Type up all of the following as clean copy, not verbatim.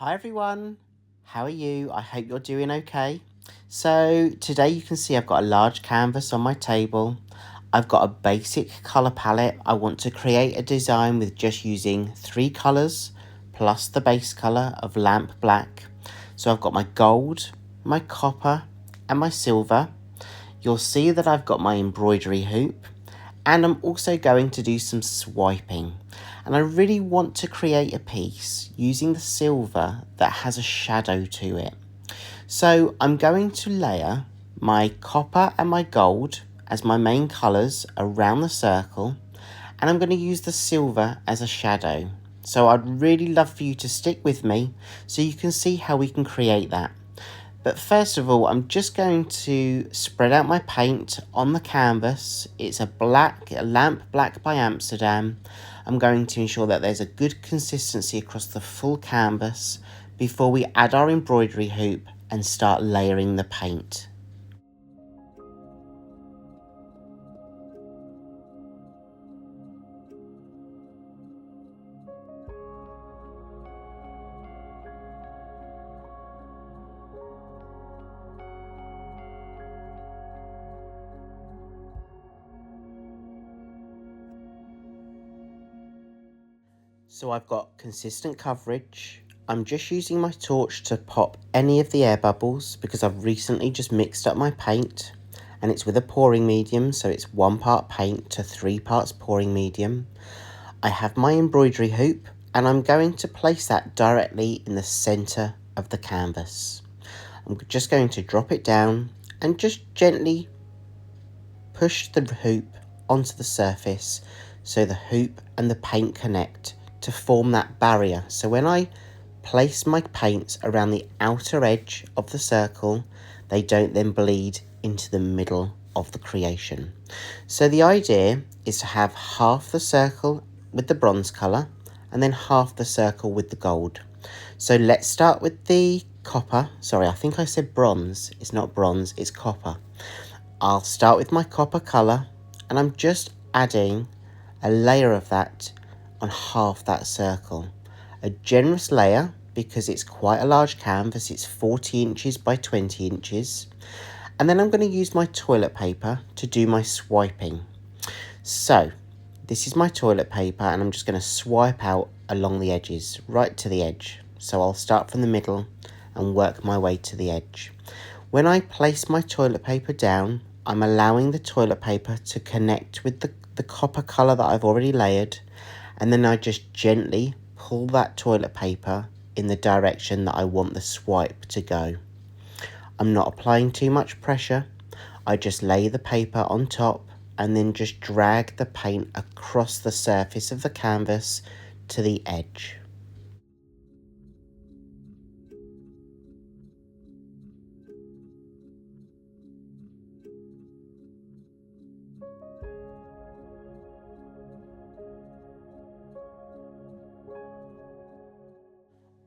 Hi everyone, how are you? I hope you're doing okay. So today you can see I've got a large canvas on my table. I've got a basic colour palette. I want to create a design with just using 3 colours plus the base colour of lamp black. So I've got my gold, my copper and my silver. You'll see that I've got my embroidery hoop, and I'm also going to do some swiping. And I really want to create a piece using the silver that has a shadow to it. So I'm going to layer my copper and my gold as my main colours around the circle, and I'm going to use the silver as a shadow. So I'd really love for you to stick with me so you can see how we can create that. But first of all, I'm just going to spread out my paint on the canvas. It's a lamp black by Amsterdam. I'm going to ensure that there's a good consistency across the full canvas before we add our embroidery hoop and start layering the paint. So I've got consistent coverage. I'm just using my torch to pop any of the air bubbles because I've recently just mixed up my paint, and it's with a pouring medium, so it's 1 part paint to 3 parts pouring medium. I have my embroidery hoop and I'm going to place that directly in the centre of the canvas. I'm just going to drop it down and just gently push the hoop onto the surface so the hoop and the paint connect to form that barrier. So when I place my paints around the outer edge of the circle, they don't then bleed into the middle of the creation. So the idea is to have half the circle with the bronze colour and then half the circle with the gold. So let's start with the copper. Sorry, I think I said bronze. It's not bronze, it's copper. I'll start with my copper colour, and I'm just adding a layer of that on half that circle. A generous layer because it's quite a large canvas, it's 40 inches by 20 inches. And then I'm going to use my toilet paper to do my swiping. So this is my toilet paper and I'm just going to swipe out along the edges, right to the edge. So I'll start from the middle and work my way to the edge. When I place my toilet paper down, I'm allowing the toilet paper to connect with the copper colour that I've already layered, and then I just gently pull that toilet paper in the direction that I want the swipe to go. I'm not applying too much pressure. I just lay the paper on top and then just drag the paint across the surface of the canvas to the edge.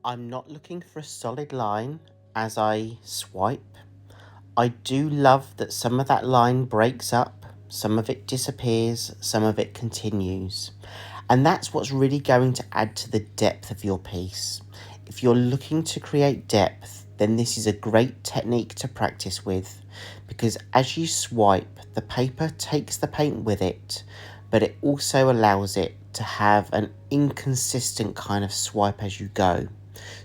I'm not looking for a solid line as I swipe. I do love that some of that line breaks up, some of it disappears, some of it continues. And that's what's really going to add to the depth of your piece. If you're looking to create depth, then this is a great technique to practice with, because as you swipe, the paper takes the paint with it, but it also allows it to have an inconsistent kind of swipe as you go.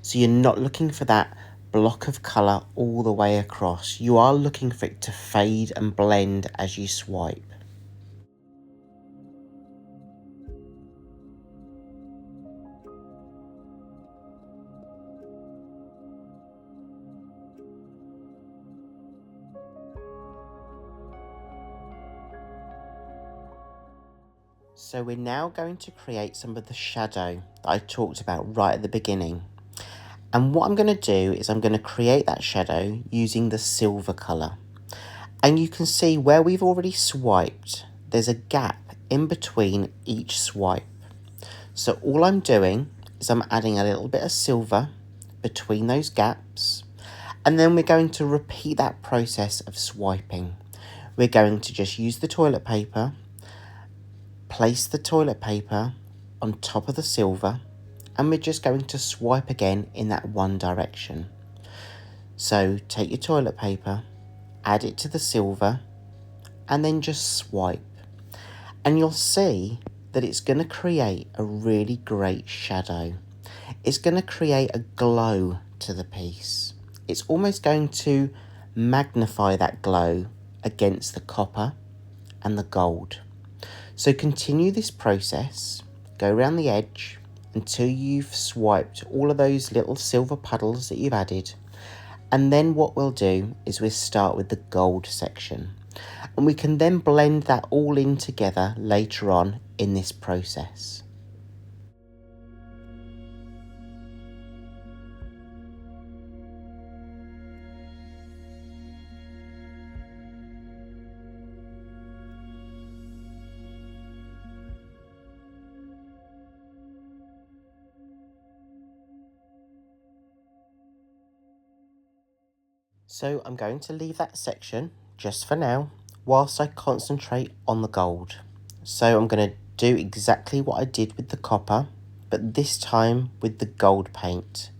So you're not looking for that block of colour all the way across. You are looking for it to fade and blend as you swipe. So we're now going to create some of the shadow that I talked about right at the beginning. And what I'm going to do is I'm going to create that shadow using the silver colour. And you can see where we've already swiped, there's a gap in between each swipe. So all I'm doing is I'm adding a little bit of silver between those gaps. And then we're going to repeat that process of swiping. We're going to just use the toilet paper, place the toilet paper on top of the silver, and we're just going to swipe again in that one direction. So take your toilet paper, add it to the silver, and then just swipe. And you'll see that it's going to create a really great shadow. It's going to create a glow to the piece. It's almost going to magnify that glow against the copper and the gold. So continue this process, go around the edge until you've swiped all of those little silver puddles that you've added. And then what we'll do is we'll start with the gold section. And we can then blend that all in together later on in this process. So I'm going to leave that section just for now, whilst I concentrate on the gold. So I'm going to do exactly what I did with the copper, but this time with the gold paint.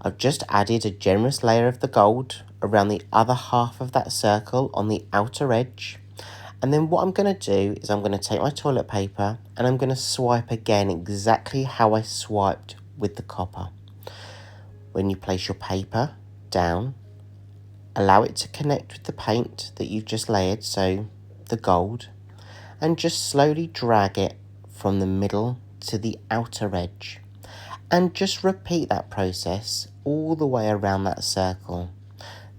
I've just added a generous layer of the gold around the other half of that circle on the outer edge. And then what I'm going to do is I'm going to take my toilet paper and I'm going to swipe again exactly how I swiped with the copper. When you place your paper down, allow it to connect with the paint that you've just layered, so the gold, and just slowly drag it from the middle to the outer edge. And just repeat that process all the way around that circle.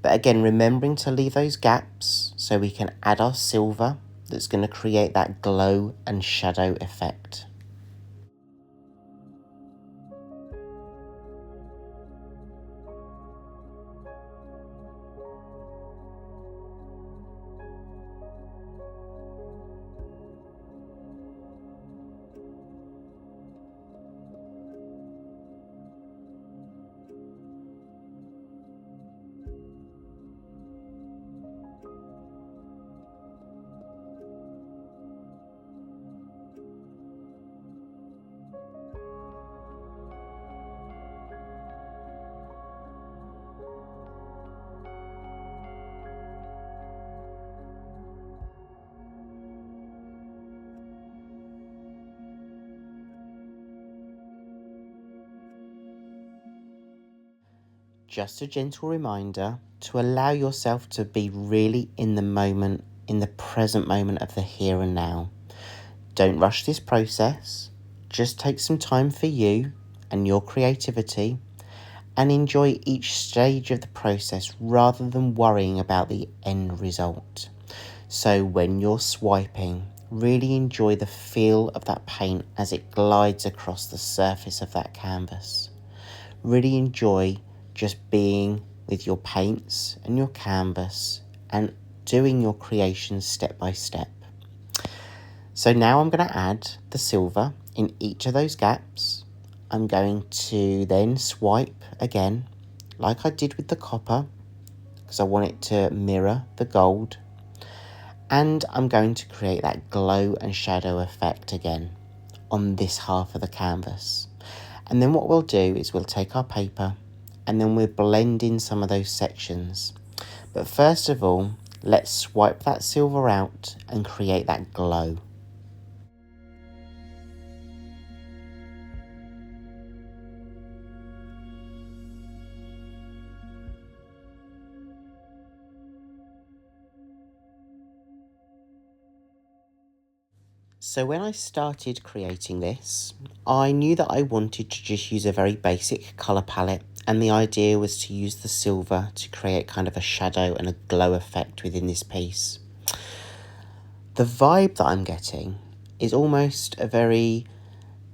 But again, remembering to leave those gaps so we can add our silver that's going to create that glow and shadow effect. Just a gentle reminder to allow yourself to be really in the moment, in the present moment of the here and now. Don't rush this process. Just take some time for you and your creativity and enjoy each stage of the process rather than worrying about the end result. So when you're swiping, really enjoy the feel of that paint as it glides across the surface of that canvas. Really enjoy just being with your paints and your canvas and doing your creations step by step. So now I'm going to add the silver in each of those gaps. I'm going to then swipe again like I did with the copper because I want it to mirror the gold. And I'm going to create that glow and shadow effect again on this half of the canvas. And then what we'll do is we'll take our paper and then we'll blend in some of those sections. But first of all, let's swipe that silver out and create that glow. So when I started creating this, I knew that I wanted to just use a very basic colour palette, and the idea was to use the silver to create kind of a shadow and a glow effect within this piece. The vibe that I'm getting is almost a very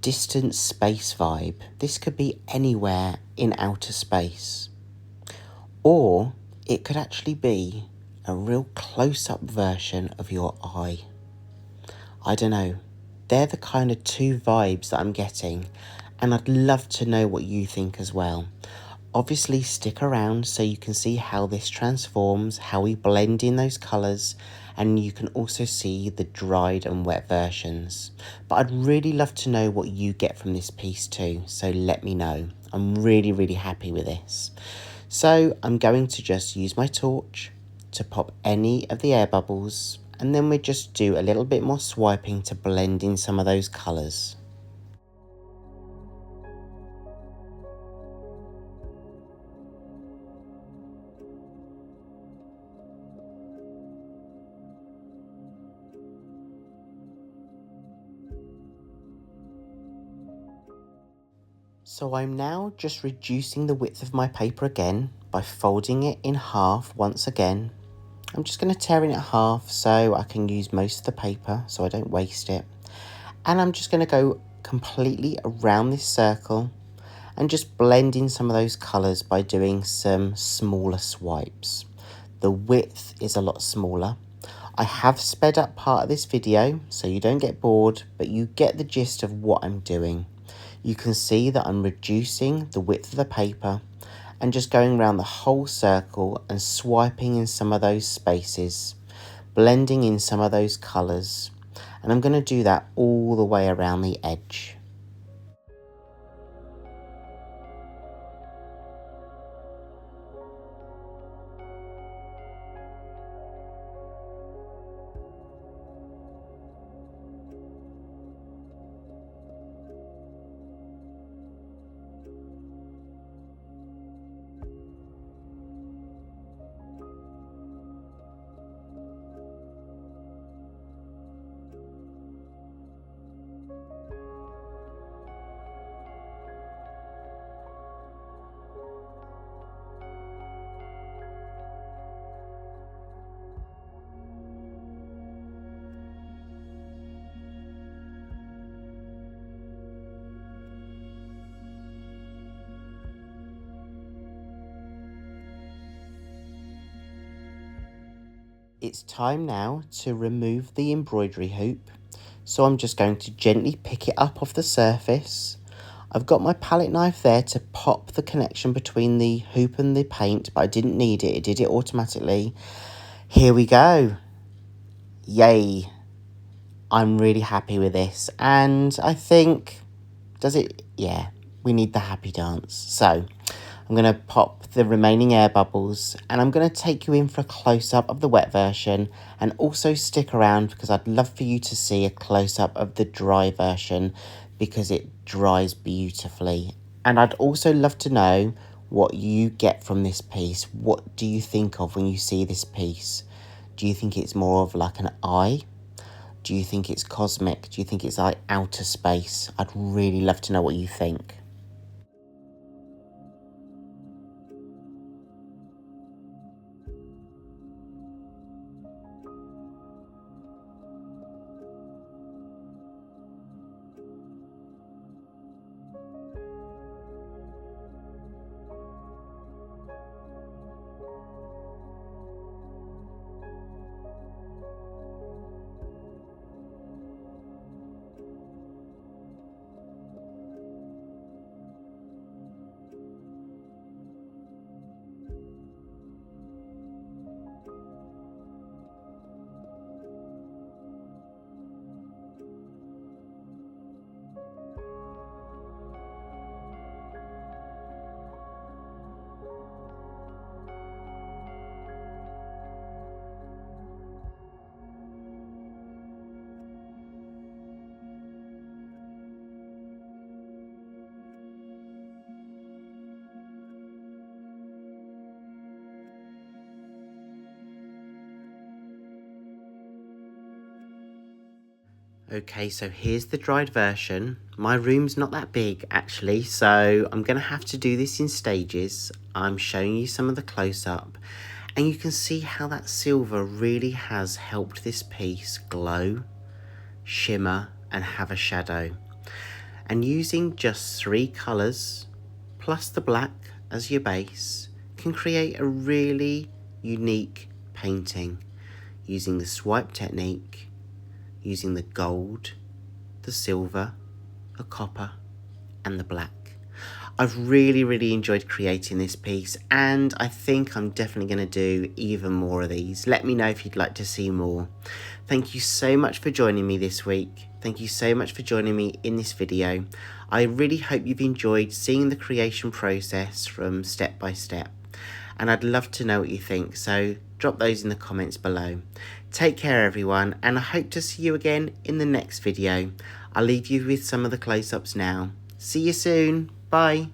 distant space vibe. This could be anywhere in outer space. Or it could actually be a real close-up version of your eye. I don't know. They're the kind of two vibes that I'm getting, and I'd love to know what you think as well. Obviously stick around so you can see how this transforms, how we blend in those colours, and you can also see the dried and wet versions. But I'd really love to know what you get from this piece too, so let me know. I'm really happy with this. So I'm going to just use my torch to pop any of the air bubbles, and then we just do a little bit more swiping to blend in some of those colours. So I'm now just reducing the width of my paper again by folding it in half once again. I'm just going to tear it in half so I can use most of the paper so I don't waste it. And I'm just going to go completely around this circle and just blend in some of those colours by doing some smaller swipes. The width is a lot smaller. I have sped up part of this video so you don't get bored, but you get the gist of what I'm doing. You can see that I'm reducing the width of the paper and just going around the whole circle and swiping in some of those spaces, blending in some of those colours, and I'm going to do that all the way around the edge. It's time now to remove the embroidery hoop, so I'm just going to gently pick it up off the surface. I've got my palette knife there to pop the connection between the hoop and the paint, but I didn't need it, it did it automatically. Here we go. Yay. I'm really happy with this, and I think, yeah, we need the happy dance. So I'm going to pop the remaining air bubbles, and I'm going to take you in for a close-up of the wet version, and also stick around because I'd love for you to see a close-up of the dry version because it dries beautifully. And I'd also love to know what you get from this piece. What do you think of when you see this piece? Do you think it's more of like an eye? Do you think it's cosmic? Do you think it's like outer space? I'd really love to know what you think. Okay, so here's the dried version. My room's not that big actually, so I'm going to have to do this in stages. I'm showing you some of the close-up, and you can see how that silver really has helped this piece glow, shimmer, and have a shadow. And using just 3 colours, plus the black as your base, can create a really unique painting using the swipe technique, using the gold, the silver, the copper, and the black. I've really enjoyed creating this piece, and I think I'm definitely going to do even more of these. Let me know if you'd like to see more. Thank you so much for joining me this week. Thank you so much for joining me in this video. I really hope you've enjoyed seeing the creation process from step by step, and I'd love to know what you think, so drop those in the comments below. Take care everyone, and I hope to see you again in the next video. I'll leave you with some of the close-ups now. See you soon. Bye.